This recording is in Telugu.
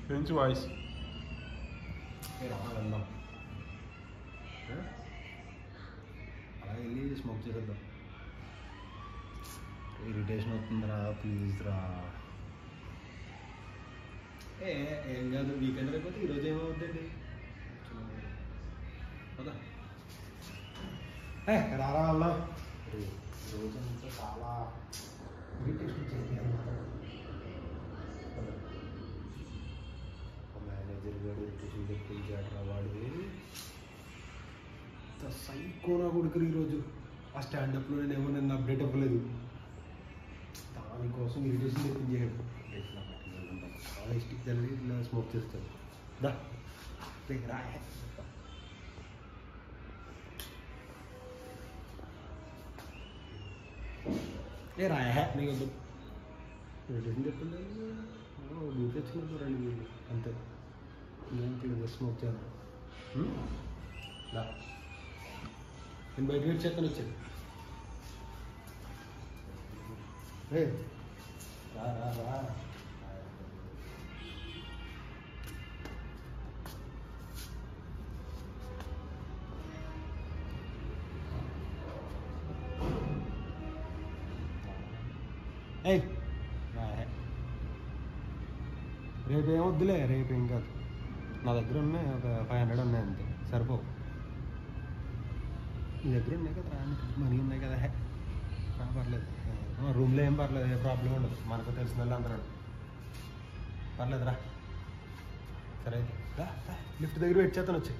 ఫ్రెంచ్ వాయిస్ వెళ్దాం అలా వెళ్ళి స్మోక్ చేసేద్దాం. ఇరిటేషన్ అవుతుందిరా, ప్లీజ్ రా. ఏం కాదు, వీకెండ్ అయిపోతే ఈరోజు ఏమవుద్దండి. కదా రారా వెళ్దాం. రోజంతా చాలా ఇరిటేషన్ వచ్చేది అనమాట. మేనేజర్ గారు ఇరిటేషన్ తెప్పించాడరా వాడిది. సైకోనా కొడుకురు ఈరోజు. ఆ స్టాండప్లో నేనేమో నన్ను అప్డేట్ అవ్వలేదు, దానికోసం ఇరిటేషన్ తెప్పించాడు. చాలా ఇష్టం తెలియదు, ఇట్లా స్మోక్ చేస్తాడు. దా రా రాయా నీకు వద్దు. ఇరిటేషన్ చెప్పింది బీపీ తెచ్చుకున్నాను 2 వీళ్ళు అంతే. నేను తిరిగి స్మోక్ చేయాలి. దా నేను బయట వెయిట్ చేస్తాను, వచ్చాను. రా రా రా. రేపు ఏమొద్దులే, రేపు ఏం కాదు. నా దగ్గర ఉన్నాయి ఒక 500 ఉన్నాయి అంతే, సరిపోవు. నీ దగ్గర ఉన్నాయి కదా, మనీ ఉన్నాయి కదా, పర్లేదు. రూమ్లో ఏం పర్లేదు, ఏ ప్రాబ్లం ఉండదు. మనకు తెలిసిన వాళ్ళు అందరూ పర్లేదురా. సరే అయితే లిఫ్ట్ దగ్గర వెయిట్ చేస్తాను, వచ్చి